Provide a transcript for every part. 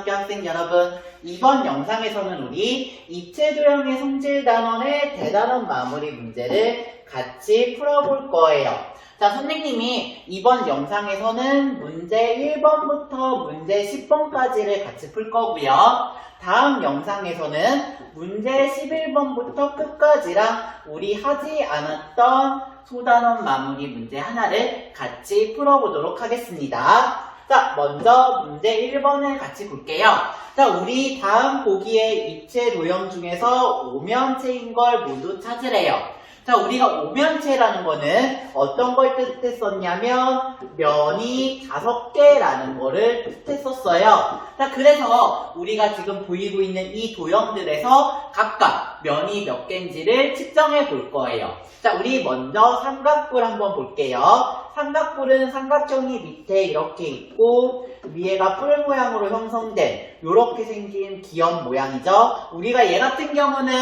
고등학교 학생 여러분, 이번 영상에서는 우리 입체도형의 성질 단원의 대단원 마무리 문제를 같이 풀어볼 거예요. 자, 선생님이 이번 영상에서는 문제 1번부터 문제 10번까지를 같이 풀 거고요. 다음 영상에서는 문제 11번부터 끝까지랑 우리 하지 않았던 소단원 마무리 문제 하나를 같이 풀어보도록 하겠습니다. 자, 먼저 문제 1번을 같이 볼게요. 자, 우리 다음 보기의 입체 도형 중에서 오면체인 걸 모두 찾으래요. 자, 우리가 오면체라는 거는 어떤 걸 뜻했었냐면 면이 5개라는 거를 뜻했었어요. 자, 그래서 우리가 지금 보이고 있는 이 도형들에서 각각 면이 몇 개인지를 측정해 볼 거예요. 자, 우리 먼저 삼각뿔 한번 볼게요. 삼각뿔은 삼각형이 밑에 이렇게 있고 위에가 뿔 모양으로 형성된 이렇게 생긴 기업 모양이죠. 우리가 얘 같은 경우는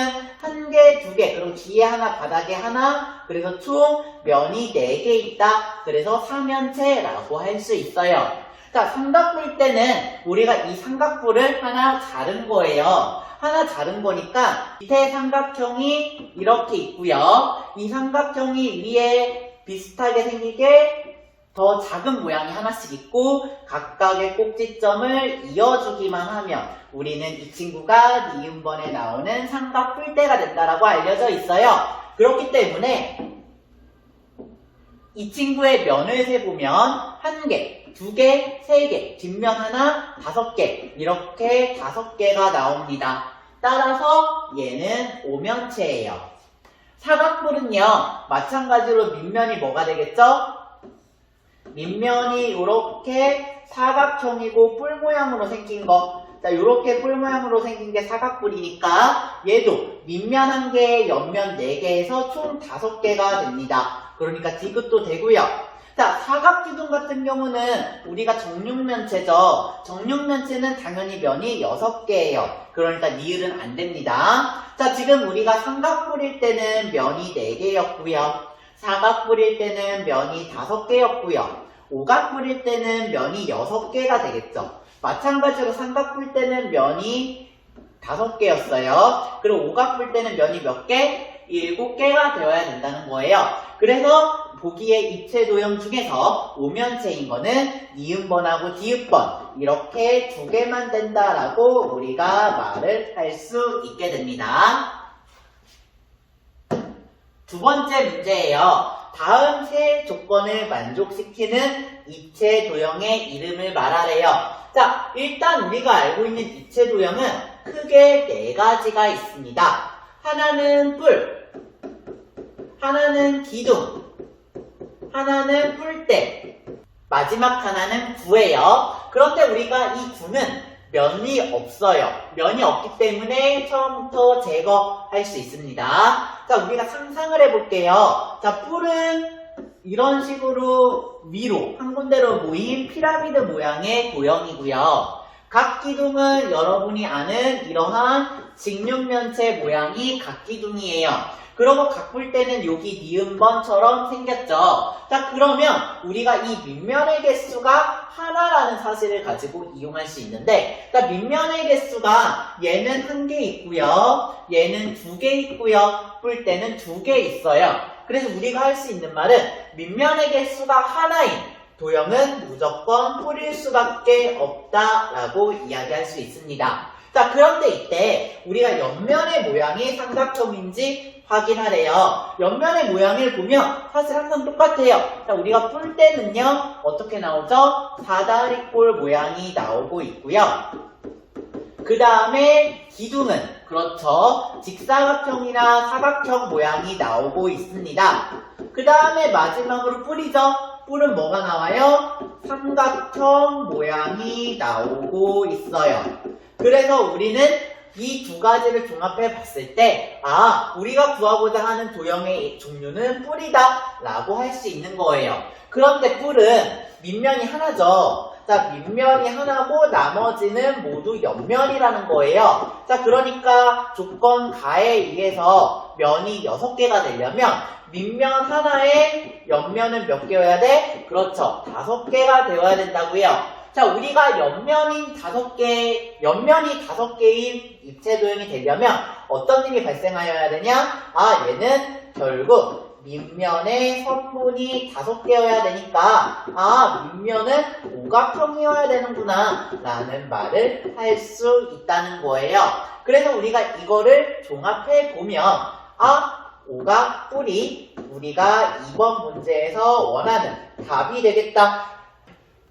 1개, 2개, 그럼 뒤에 하나, 바닥에 하나, 그래서 총 면이 4개 있다. 그래서 삼면체라고 할 수 있어요. 자, 삼각뿔 때는 우리가 이 삼각뿔을 하나 자른 거예요. 하나 자른 거니까 밑에 삼각형이 이렇게 있고요. 이 삼각형이 위에 비슷하게 생기게 더 작은 모양이 하나씩 있고 각각의 꼭지점을 이어주기만 하면 우리는 이 친구가 니은번에 나오는 삼각뿔대가 된다라고 알려져 있어요. 그렇기 때문에 이 친구의 면을 세보면 1개, 2개, 3개, 뒷면 하나, 5개 이렇게 5개가 나옵니다. 따라서 얘는 오면체예요. 사각뿔은요, 마찬가지로 밑면이 뭐가 되겠죠? 밑면이 이렇게 사각형이고 뿔 모양으로 생긴 거. 자, 이렇게 뿔 모양으로 생긴 게 사각뿔이니까 얘도 밑면 1개, 옆면 4개에서 총 5개가 됩니다. 그러니까 디귿도 되고요. 자, 사각기둥 같은 경우는 우리가 정육면체죠. 정육면체는 당연히 면이 6개예요. 그러니까 니을은 안 됩니다. 자, 지금 우리가 삼각뿔일 때는 면이 4개였고요. 사각뿔일 때는 면이 5개였고요. 오각뿔일 때는 면이 6개가 되겠죠. 마찬가지로 삼각뿔 때는 면이 5개였어요. 그리고 오각뿔 때는 면이 몇 개? 7개가 되어야 된다는 거예요. 그래서 보기의 입체 도형 중에서 오면체인 거는 니은번하고 디귿번 이렇게 2개만 된다라고 우리가 말을 할 수 있게 됩니다. 두 번째 문제예요. 다음 세 조건을 만족시키는 입체 도형의 이름을 말하래요. 자, 일단 우리가 알고 있는 입체 도형은 크게 4가지가 있습니다. 하나는 뿔, 하나는 기둥, 하나는 뿔대, 마지막 하나는 구예요. 그런데 우리가 이 구는 면이 없어요. 면이 없기 때문에 처음부터 제거할 수 있습니다. 자, 우리가 상상을 해볼게요. 자, 뿔은 이런 식으로 위로 한 군데로 모인 피라미드 모양의 도형이고요. 각 기둥은 여러분이 아는 이러한 직육면체 모양이 각기둥이에요. 그러고 각뿔 때는 여기 니은번처럼 생겼죠. 자, 그러면 우리가 이 밑면의 개수가 하나라는 사실을 가지고 이용할 수 있는데, 자, 밑면의 개수가 얘는 1개 있고요. 얘는 2개 있고요. 뿔 때는 2개 있어요. 그래서 우리가 할 수 있는 말은 밑면의 개수가 하나인 도형은 무조건 뿔일 수밖에 없다라고 이야기할 수 있습니다. 자, 그런데 이때 우리가 옆면의 모양이 삼각형인지 확인하래요. 옆면의 모양을 보면 사실 항상 똑같아요. 자, 우리가 뿔 때는요, 어떻게 나오죠? 사다리꼴 모양이 나오고 있고요. 그 다음에 기둥은 그렇죠. 직사각형이나 사각형 모양이 나오고 있습니다. 그 다음에 마지막으로 뿔이죠. 뿔은 뭐가 나와요? 삼각형 모양이 나오고 있어요. 그래서 우리는 이 2가지를 종합해 봤을 때, 우리가 구하고자 하는 도형의 종류는 뿔이다 라고 할 수 있는 거예요. 그런데 뿔은 밑면이 하나죠. 자, 밑면이 하나고 나머지는 모두 옆면이라는 거예요. 자, 그러니까 조건 가에 의해서 면이 6개가 되려면 밑면 하나에 옆면은 몇 개여야 돼? 그렇죠. 5개가 되어야 된다고요. 자, 우리가 옆면이 5개인 입체 도형이 되려면 어떤 일이 발생하여야 되냐? 아, 얘는 결국 밑면에 선분이 5개여야 되니까 밑면은 오각형이어야 되는구나 라는 말을 할 수 있다는 거예요. 그래서 우리가 이거를 종합해 보면 오각뿔이 우리가 이번 문제에서 원하는 답이 되겠다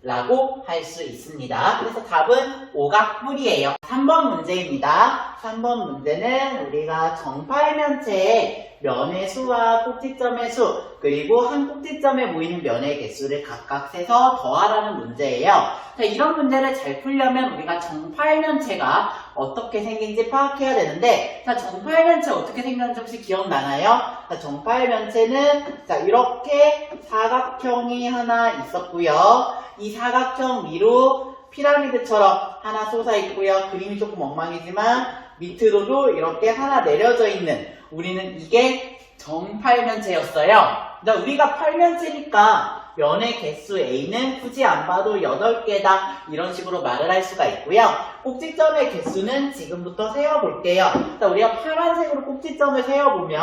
라고 할 수 있습니다. 그래서 답은 오각뿔이에요. 3번 문제입니다. 3번 문제는 우리가 정팔면체의 면의 수와 꼭지점의 수, 그리고 한 꼭지점에 모이는 면의 개수를 각각 세서 더하라는 문제예요. 자, 이런 문제를 잘 풀려면 우리가 정팔면체가 어떻게 생긴지 파악해야 되는데, 자, 정팔면체 어떻게 생겼는지 혹시 기억나나요? 자, 정팔면체는 자, 이렇게 사각형이 하나 있었고요. 이 사각형 위로 피라미드처럼 하나 솟아 있고요. 그림이 조금 엉망이지만 밑으로도 이렇게 하나 내려져 있는, 우리는 이게 정팔면체였어요. 자, 우리가 팔면체니까 면의 개수 A는 굳이 안 봐도 8개다 이런 식으로 말을 할 수가 있고요. 꼭지점의 개수는 지금부터 세어볼게요. 자, 우리가 파란색으로 꼭지점을 세어보면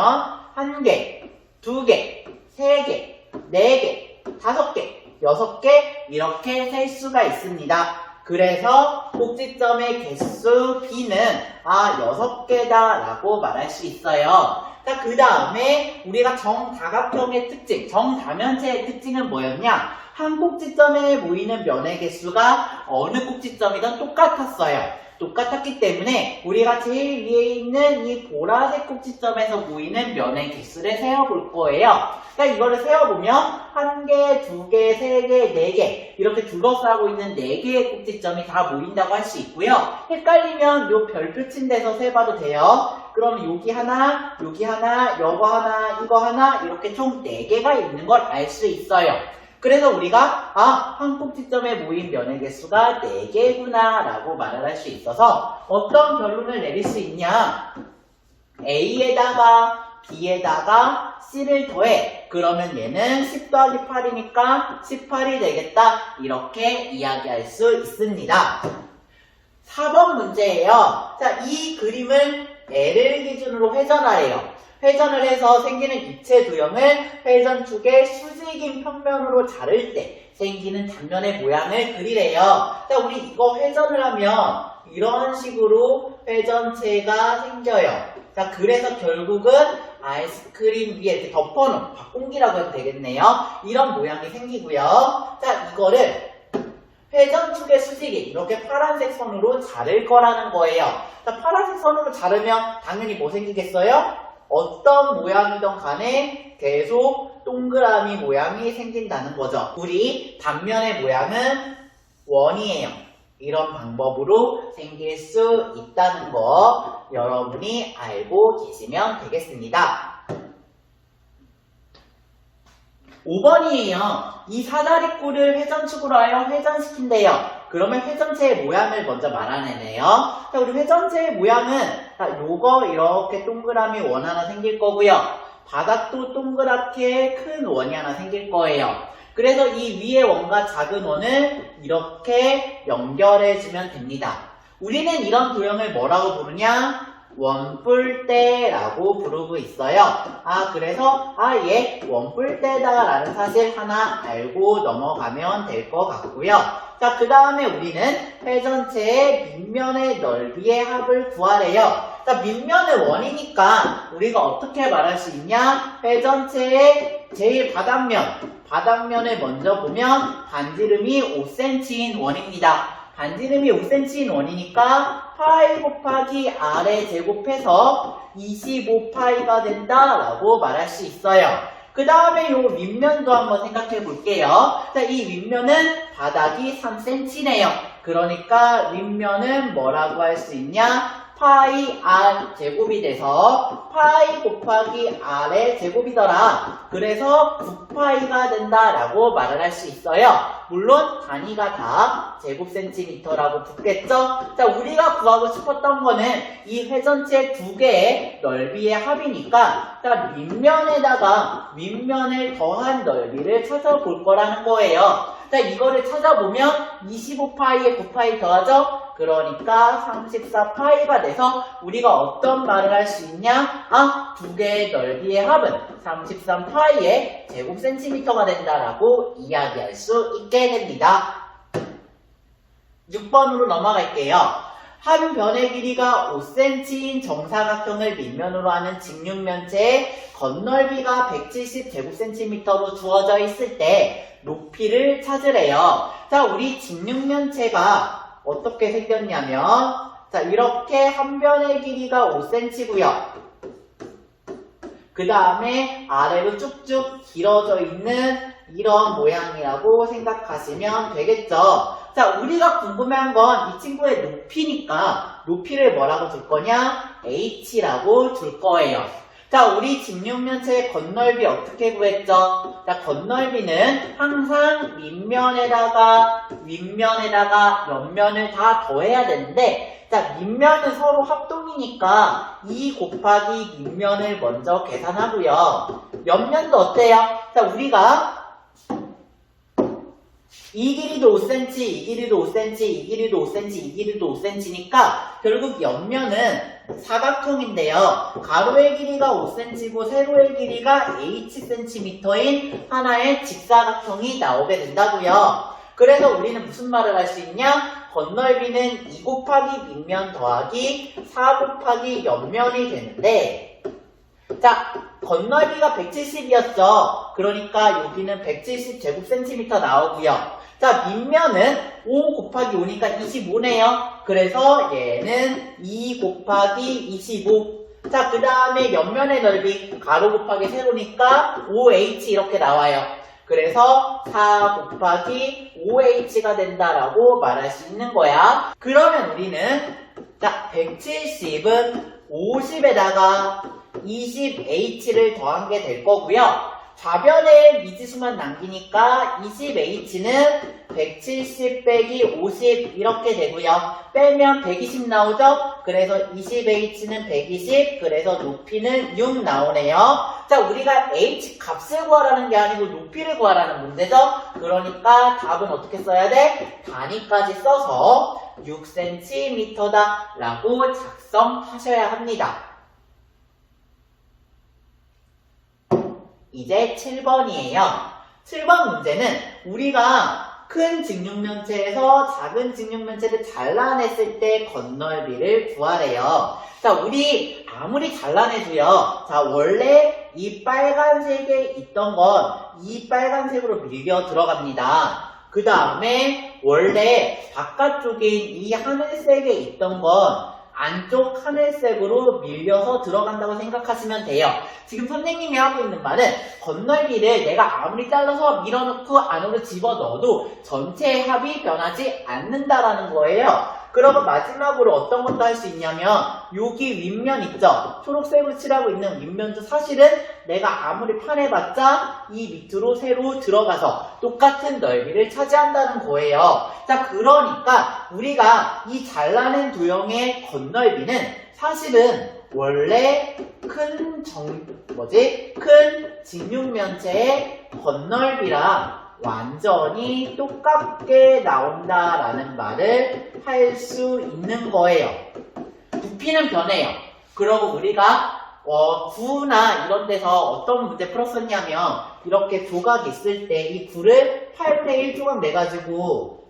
1개, 2개, 3개, 4개, 5개, 6개 이렇게 셀 수가 있습니다. 그래서 꼭지점의 개수 B는 6개다 라고 말할 수 있어요. 자, 그 다음에 우리가 정다각형의 특징, 정다면체의 특징은 뭐였냐? 한 꼭지점에 모이는 면의 개수가 어느 꼭지점이든 똑같았어요. 똑같았기 때문에 우리가 제일 위에 있는 이 보라색 꼭지점에서 모이는 면의 개수를 세어볼 거예요. 그러니까 이거를 세어보면 1개, 2개, 3개, 4개 이렇게 둘러싸고 있는 4개의 꼭지점이 다 모인다고 할 수 있고요. 헷갈리면 요 별표 친 데서 세봐도 돼요. 그러면 여기 하나, 여기 하나, 요거 하나, 이거 하나 이렇게 총 4개가 있는 걸 알 수 있어요. 그래서 우리가 한 꼭지점에 모인 면의 개수가 4개구나 라고 말을 할 수 있어서 어떤 결론을 내릴 수 있냐? A에다가 B에다가 C를 더해. 그러면 얘는 10 더하기 8이니까 18이 되겠다. 이렇게 이야기할 수 있습니다. 4번 문제예요. 자, 이 그림을 L을 기준으로 회전하래요. 회전을 해서 생기는 입체 도형을 회전축의 수직인 평면으로 자를 때 생기는 단면의 모양을 그리래요. 자, 우리 이거 회전을 하면 이런 식으로 회전체가 생겨요. 자, 그래서 결국은 아이스크림 위에 이렇게 덮어놓은 박공기라고 해도 되겠네요. 이런 모양이 생기고요. 자, 이거를 회전축의 수직이 이렇게 파란색 선으로 자를 거라는 거예요. 자, 파란색 선으로 자르면 당연히 뭐 생기겠어요? 어떤 모양이든 간에 계속 동그라미 모양이 생긴다는 거죠. 우리 단면의 모양은 원이에요. 이런 방법으로 생길 수 있다는 거 여러분이 알고 계시면 되겠습니다. 5번이에요. 이 사다리꼴을 회전축으로 하여 회전시킨대요. 그러면 회전체의 모양을 먼저 말하네요. 자, 우리 회전체의 모양은 요거 이렇게 동그라미 원 하나 생길 거고요. 바닥도 동그랗게 큰 원이 하나 생길 거예요. 그래서 이 위의 원과 작은 원을 이렇게 연결해주면 됩니다. 우리는 이런 도형을 뭐라고 부르냐? 원뿔대라고 부르고 있어요. 그래서 얘 원뿔대다 라는 사실 하나 알고 넘어가면 될 것 같고요. 자, 그 다음에 우리는 회전체의 밑면의 넓이의 합을 구하래요. 자, 밑면의 원이니까 우리가 어떻게 말할 수 있냐? 회전체의 제일 바닥면을 먼저 보면 반지름이 5cm인 원입니다. 반지름이 5cm인 원이니까 파이 곱하기 r에 제곱해서 25파이가 된다라고 말할 수 있어요. 그 다음에 요 윗면도 한번 생각해 볼게요. 자, 이 윗면은 바닥이 3cm네요. 그러니까 윗면은 뭐라고 할 수 있냐? 파이 r 제곱이 돼서 파이 곱하기 r의 제곱이더라. 그래서 9파이가 된다라고 말을 할 수 있어요. 물론 단위가 다 제곱센티미터라고 붙겠죠? 자, 우리가 구하고 싶었던 거는 이 회전체 두 개의 넓이의 합이니까 윗면에다가 윗면을 더한 넓이를 찾아볼 거라는 거예요. 자, 이거를 찾아보면 25파이에 9파이 더하죠? 그러니까 34파이가 돼서 우리가 어떤 말을 할 수 있냐? 두 개의 넓이의 합은 33파이의 제곱센티미터가 된다라고 이야기할 수 있게 됩니다. 6번으로 넘어갈게요. 한 변의 길이가 5cm인 정사각형을 밑면으로 하는 직육면체의 겉넓이가 170제곱센티미터로 주어져 있을 때 높이를 찾으래요. 자, 우리 직육면체가 어떻게 생겼냐면, 자, 이렇게 한 변의 길이가 5cm고요. 그 다음에 아래로 쭉쭉 길어져 있는 이런 모양이라고 생각하시면 되겠죠. 자, 우리가 궁금한 건 이 친구의 높이니까 높이를 뭐라고 줄 거냐? h라고 줄 거예요. 자, 우리 직육면체의 겉넓이 어떻게 구했죠? 자, 겉넓이는 항상 밑면에다가 윗면에다가 옆면을 다 더해야 되는데, 자, 밑면은 서로 합동이니까 2 곱하기 밑면을 먼저 계산하고요. 옆면도 어때요? 자, 우리가 이 길이도 5cm, 이 길이도 5cm, 이 길이도 5cm, 이 길이도 5cm니까 결국 옆면은 사각형인데요. 가로의 길이가 5cm고 세로의 길이가 hcm인 하나의 직사각형이 나오게 된다고요. 그래서 우리는 무슨 말을 할 수 있냐? 겉넓이는 2 곱하기 밑면 더하기 4 곱하기 옆면이 되는데, 자, 겉넓이가 170이었죠. 그러니까 여기는 170제곱센티미터 나오고요. 자, 밑면은 5 곱하기 5니까 25네요. 그래서 얘는 2 곱하기 25. 자, 그 다음에 옆면의 넓이 가로 곱하기 세로니까 5h 이렇게 나와요. 그래서 4 곱하기 5h가 된다라고 말할 수 있는 거야. 그러면 우리는, 자, 170은 50에다가 20h를 더한 게 될 거고요. 좌변에 미지수만 남기니까 20h는 170 빼기 50 이렇게 되고요. 빼면 120 나오죠? 그래서 20h는 120, 그래서 높이는 6 나오네요. 자, 우리가 h 값을 구하라는 게 아니고 높이를 구하라는 문제죠? 그러니까 답은 어떻게 써야 돼? 단위까지 써서 6cm다 라고 작성하셔야 합니다. 이제 7번이에요. 7번 문제는 우리가 큰 직육면체에서 작은 직육면체를 잘라냈을 때 겉넓이를 구하래요. 자, 우리 아무리 잘라내도요. 자, 원래 이 빨간색에 있던 건 이 빨간색으로 밀려 들어갑니다. 그 다음에 원래 바깥쪽에 이 하늘색에 있던 건 안쪽 하늘색으로 밀려서 들어간다고 생각하시면 돼요. 지금 선생님이 하고 있는 말은 겉넓이를 내가 아무리 잘라서 밀어넣고 안으로 집어넣어도 전체의 합이 변하지 않는다라는 거예요. 그러면 마지막으로 어떤 것도 할 수 있냐면 여기 윗면 있죠? 초록색으로 칠하고 있는 윗면도 사실은 내가 아무리 파내봤자 이 밑으로 새로 들어가서 똑같은 넓이를 차지한다는 거예요. 자, 그러니까 우리가 이 잘라낸 도형의 겉넓이는 사실은 원래 큰 직육면체의 겉넓이랑 완전히 똑같게 나온다라는 말을 할 수 있는 거예요. 부피는 변해요. 그러고 우리가 구나 이런 데서 어떤 문제 풀었었냐면 이렇게 조각 있을 때 이 구를 8분의 1 조각 내가지고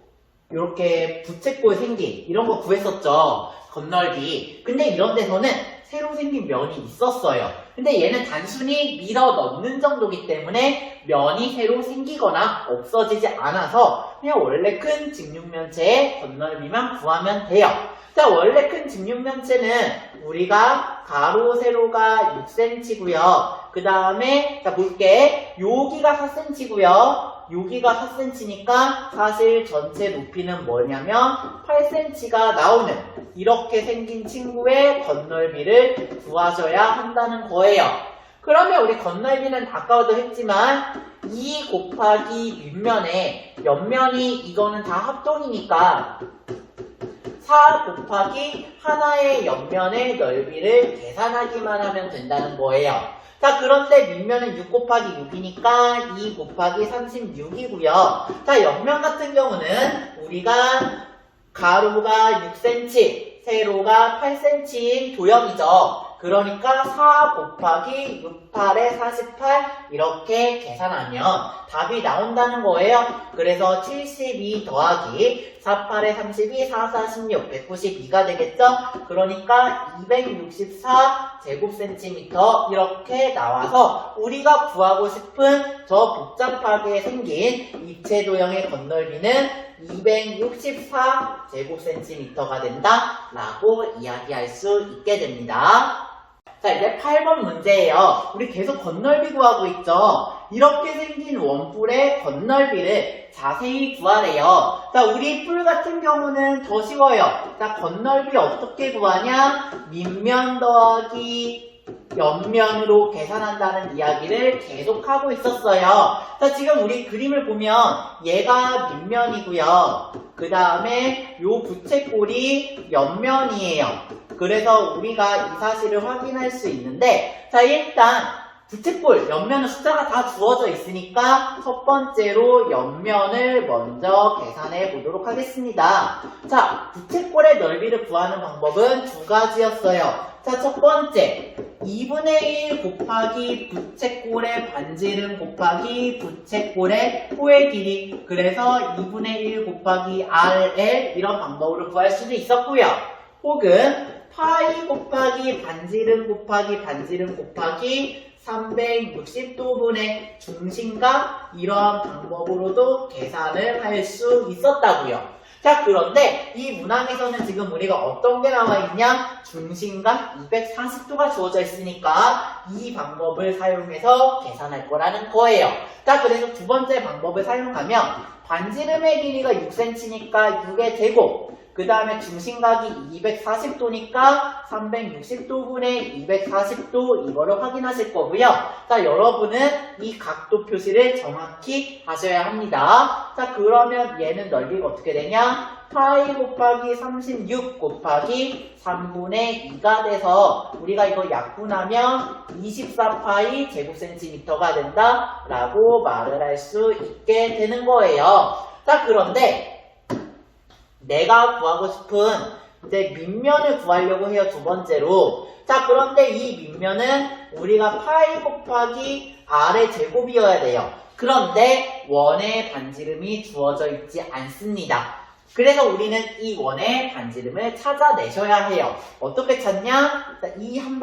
이렇게 부채꼴 생긴 이런 거 구했었죠. 겉넓이. 근데 이런 데서는 새로 생긴 면이 있었어요. 근데 얘는 단순히 밀어 넣는 정도이기 때문에 면이 새로 생기거나 없어지지 않아서 그냥 원래 큰 직육면체의 겉넓이만 구하면 돼요. 자, 원래 큰 직육면체는 우리가 가로, 세로가 6cm고요. 그 다음에 자 볼게. 여기가 4cm고요. 여기가 4cm니까 사실 전체 높이는 뭐냐면 8cm가 나오는 이렇게 생긴 친구의 겉넓이를 구하셔야 한다는 거예요. 그러면 우리 겉넓이는 아까도 했지만 2 곱하기 윗면에 옆면이 이거는 다 합동이니까 4 곱하기 하나의 옆면의 넓이를 계산하기만 하면 된다는 거예요. 자, 그런데 밑면은 6 곱하기 6이니까 2 곱하기 36이고요. 자, 옆면 같은 경우는 우리가 가로가 6cm, 세로가 8cm인 도형이죠. 그러니까 4 곱하기 6, 8에 48 이렇게 계산하면 답이 나온다는 거예요. 그래서 72 더하기 4, 8에 32, 4, 4, 16, 192가 되겠죠. 그러니까 264 제곱센티미터 이렇게 나와서 우리가 구하고 싶은 저 복잡하게 생긴 입체 도형의 건널비는 264 제곱센티미터가 된다 라고 이야기할 수 있게 됩니다. 자, 이제 8번 문제예요. 우리 계속 건널비 구하고 있죠. 이렇게 생긴 원뿔의 건널비를 자세히 구하래요. 자, 우리 뿔 같은 경우는 더 쉬워요. 자, 건널비 어떻게 구하냐? 밑면 더하기 옆면으로 계산한다는 이야기를 계속하고 있었어요. 자, 지금 우리 그림을 보면 얘가 밑면이고요. 그 다음에 요 부채꼴이 옆면이에요. 그래서 우리가 이 사실을 확인할 수 있는데, 자, 일단 부채꼴 옆면은 숫자가 다 주어져 있으니까 첫 번째로 옆면을 먼저 계산해 보도록 하겠습니다. 자, 부채꼴의 넓이를 구하는 방법은 두 가지였어요. 자, 첫 번째 2분의 1 곱하기 부채꼴의 반지름 곱하기 부채꼴의 호의 길이, 그래서 2분의 1 곱하기 RL 이런 방법으로 구할 수도 있었고요. 혹은 파이 곱하기 반지름 곱하기 반지름 곱하기 360도분의 중심각 이러한 방법으로도 계산을 할 수 있었다고요. 자, 그런데 이 문항에서는 지금 우리가 어떤 게 나와 있냐? 중심각 240도가 주어져 있으니까 이 방법을 사용해서 계산할 거라는 거예요. 자, 그래서 두 번째 방법을 사용하면 반지름의 길이가 6cm니까 6의 제곱, 그 다음에 중심각이 240도니까 360도분의 240도 이거를 확인하실 거고요. 자, 여러분은 이 각도 표시를 정확히 하셔야 합니다. 자, 그러면 얘는 넓이가 어떻게 되냐? 파이 곱하기 36 곱하기 3분의 2가 돼서 우리가 이거 약분하면 24파이 제곱센티미터가 된다 라고 말을 할 수 있게 되는 거예요. 자, 그런데 내가 구하고 싶은 이제 밑면을 구하려고 해요. 두 번째로. 자, 그런데 이 밑면은 우리가 파이 곱하기 r의 제곱이어야 돼요. 그런데 원의 반지름이 주어져 있지 않습니다. 그래서 우리는 이 원의 반지름을 찾아내셔야 해요. 어떻게 찾냐? 이 한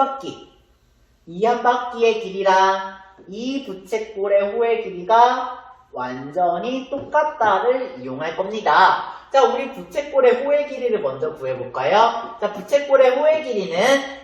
바퀴의 길이랑 이 부채꼴의 호의 길이가 완전히 똑같다를 이용할 겁니다. 자, 우리 부채꼴의 호의 길이를 먼저 구해볼까요? 자, 부채꼴의 호의 길이는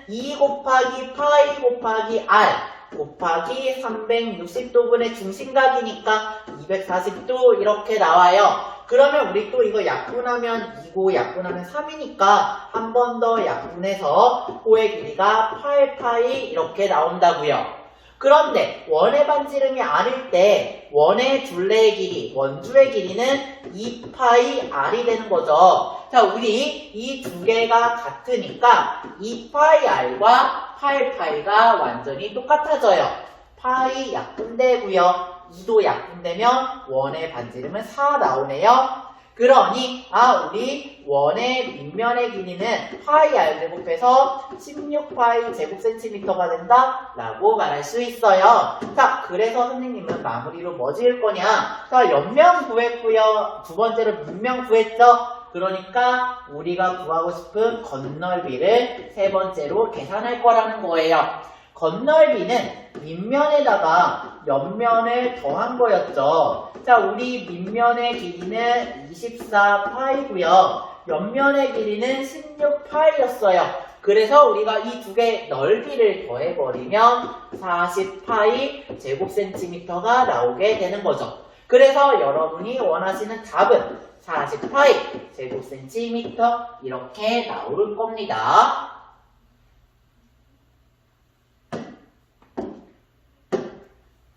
2 곱하기 파이 곱하기 r 곱하기 360도분의 중심각이니까 240도 이렇게 나와요. 그러면 우리 또 이거 약분하면 2고 약분하면 3이니까 한 번 더 약분해서 호의 길이가 8파이 이렇게 나온다고요. 그런데 원의 반지름이 r일 때 원의 둘레의 길이, 원주의 길이는 2파이 r이 되는 거죠. 자, 우리 이 두 개가 같으니까 2파이 r과 8파이가 완전히 똑같아져요. 파이 약분되고요. 2도 약분되면 원의 반지름은 4 나오네요. 그러니 우리 원의 밑면의 길이는 파이 r 제곱해서 16파이 제곱센티미터가 된다 라고 말할 수 있어요. 자, 그래서 선생님은 마무리로 뭐 지을 거냐? 자, 옆면 구했고요. 두 번째로 밑면 구했죠. 그러니까 우리가 구하고 싶은 건널비를 세 번째로 계산할 거라는 거예요. 건널비는 밑면에다가 옆면을 더한 거였죠. 자, 우리 밑면의 길이는 24파이고요. 옆면의 길이는 16파이였어요. 그래서 우리가 이 두 개의 넓이를 더해버리면 40파이 제곱센티미터가 나오게 되는 거죠. 그래서 여러분이 원하시는 답은 40파이 제곱센티미터 이렇게 나올 겁니다.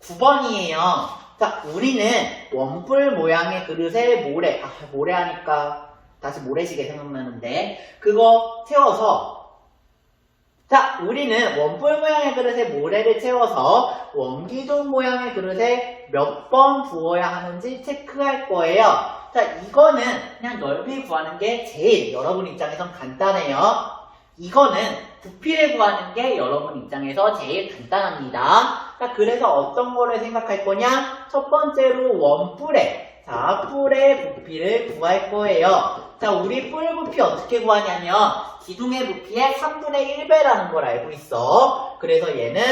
9번이에요. 자, 우리는 원뿔 모양의 그릇에 모래 하니까 다시 모래시계 생각나는데 그거 채워서 자, 우리는 원뿔 모양의 그릇에 모래를 채워서 원기둥 모양의 그릇에 몇 번 부어야 하는지 체크할 거예요. 자, 이거는 그냥 넓이 구하는 게 제일 여러분 입장에선 간단해요. 이거는 부피를 구하는 게 여러분 입장에서 제일 간단합니다. 자, 그래서 어떤 거를 생각할 거냐? 첫 번째로 원뿔에, 자, 뿔의 부피를 구할 거예요. 자, 우리 뿔 부피 어떻게 구하냐면 기둥의 부피의 3분의 1배라는 걸 알고 있어. 그래서 얘는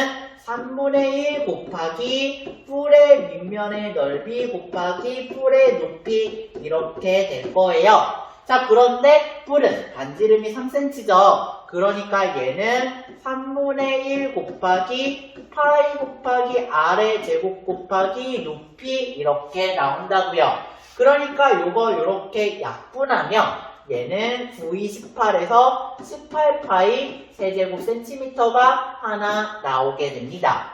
3분의 1 곱하기 뿔의 밑면의 넓이 곱하기 뿔의 높이 이렇게 될 거예요. 자, 그런데 뿔은 반지름이 3cm죠. 그러니까 얘는 3분의 1 곱하기 파이 곱하기 r의 제곱 곱하기 높이 이렇게 나온다고요. 그러니까 요거 요렇게 약분하면 얘는 9, 2, 18에서 18파이 세제곱 센티미터가 하나 나오게 됩니다.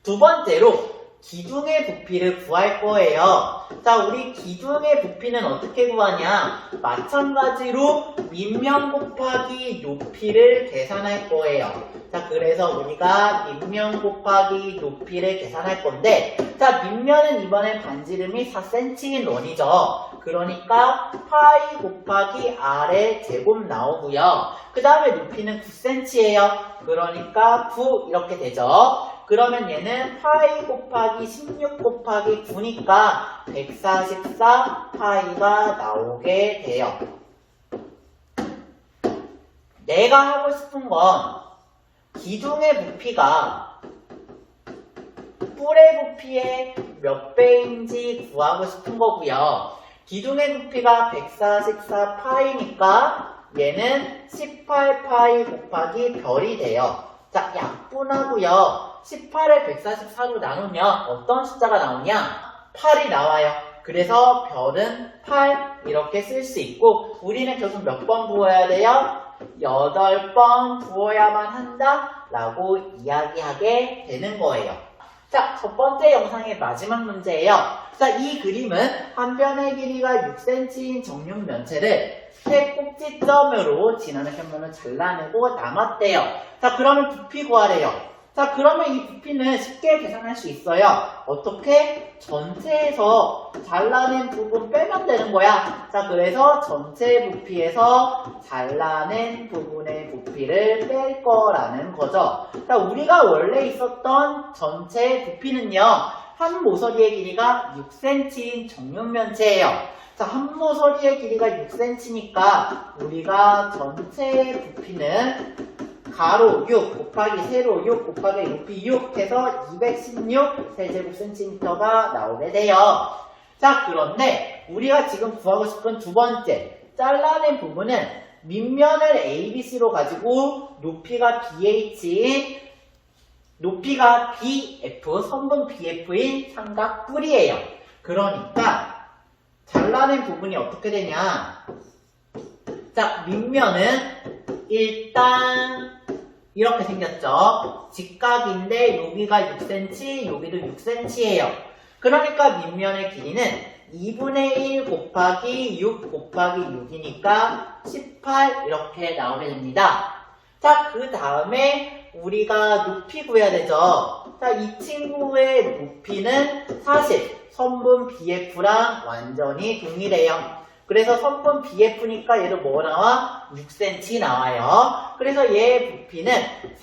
두 번째로 기둥의 부피를 구할 거예요. 자, 우리 기둥의 부피는 어떻게 구하냐? 마찬가지로 밑면 곱하기 높이를 계산할 거예요. 자, 그래서 우리가 밑면 곱하기 높이를 계산할 건데, 자, 밑면은 이번엔 반지름이 4cm인 원이죠. 그러니까 파이 곱하기 r의 제곱 나오고요. 그 다음에 높이는 9cm예요. 그러니까 9 이렇게 되죠. 그러면 얘는 파이 곱하기 16 곱하기 9니까 144 파이가 나오게 돼요. 내가 하고 싶은 건 기둥의 부피가 뿔의 부피의 몇 배인지 구하고 싶은 거고요. 기둥의 부피가 144 파이니까 얘는 18파이 곱하기 별이 돼요. 자, 약분하고요. 18을 144로 나누면 어떤 숫자가 나오냐? 8이 나와요. 그래서 별은 8 이렇게 쓸 수 있고 우리는 결국 몇 번 부어야 돼요? 8번 부어야만 한다 라고 이야기하게 되는 거예요. 자, 첫 번째 영상의 마지막 문제예요. 자, 이 그림은 한 변의 길이가 6cm인 정육 면체를 세 꼭지점으로 지나는 평면을 잘라내고 남았대요. 자, 그러면 부피 구하래요. 자, 그러면 이 부피는 쉽게 계산할 수 있어요. 어떻게? 전체에서 잘라낸 부분 빼면 되는 거야. 자, 그래서 전체 부피에서 잘라낸 부분의 부피를 뺄 거라는 거죠. 자, 우리가 원래 있었던 전체 부피는요. 한 모서리의 길이가 6cm인 정육면체예요. 자, 한 모서리의 길이가 6cm니까 우리가 전체 부피는 가로 6 곱하기 세로 6 곱하기 높이 6 해서 216 세제곱 센티미터가 나오게 돼요. 자, 그런데 우리가 지금 구하고 싶은 두 번째 잘라낸 부분은 밑면을 ABC로 가지고 높이가 BH인 높이가 BF, 선분 BF인 삼각 뿔이에요. 그러니까 잘라낸 부분이 어떻게 되냐? 자, 밑면은 일단 이렇게 생겼죠. 직각인데 여기가 6cm, 여기도 6cm예요. 그러니까 밑면의 길이는 2분의 1 곱하기 6 곱하기 6이니까 18 이렇게 나오게 됩니다. 자, 그 다음에 우리가 높이 구해야 되죠. 자, 이 친구의 높이는 사실 선분 BF랑 완전히 동일해요. 그래서 선분 BF니까 얘도 뭐 나와? 6cm 나와요. 그래서 얘의 부피는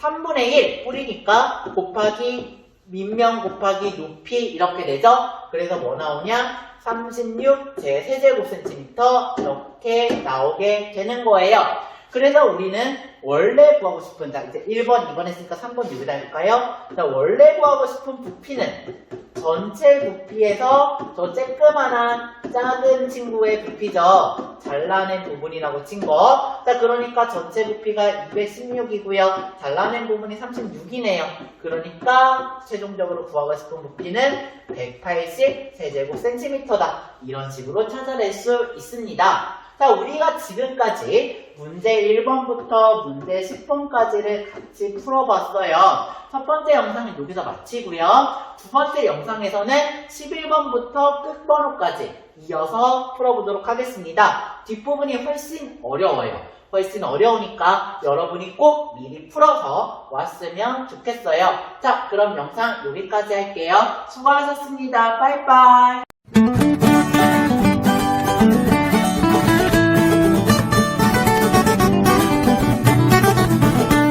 3분의 1 뿌리니까 곱하기 밑면 곱하기 높이 이렇게 되죠. 그래서 뭐 나오냐? 36 제 세제곱 센티미터 이렇게 나오게 되는 거예요. 그래서 우리는 원래 구하고 싶은, 자, 이제 1번, 2번 했으니까 3번 여기다 할까요? 자, 원래 구하고 싶은 부피는 전체 부피에서 저 쬐끄만한 작은 친구의 부피죠. 잘라낸 부분이라고 친 거. 자, 그러니까 전체 부피가 216이고요. 잘라낸 부분이 36이네요. 그러니까 최종적으로 구하고 싶은 부피는 180 세제곱 센티미터다. 이런 식으로 찾아낼 수 있습니다. 자, 우리가 지금까지 문제 1번부터 문제 10번까지를 같이 풀어봤어요. 첫 번째 영상은 여기서 마치고요. 두 번째 영상에서는 11번부터 끝번호까지 이어서 풀어보도록 하겠습니다. 뒷부분이 훨씬 어려워요. 훨씬 어려우니까 여러분이 꼭 미리 풀어서 왔으면 좋겠어요. 자, 그럼 영상 여기까지 할게요. 수고하셨습니다. 빠이빠이.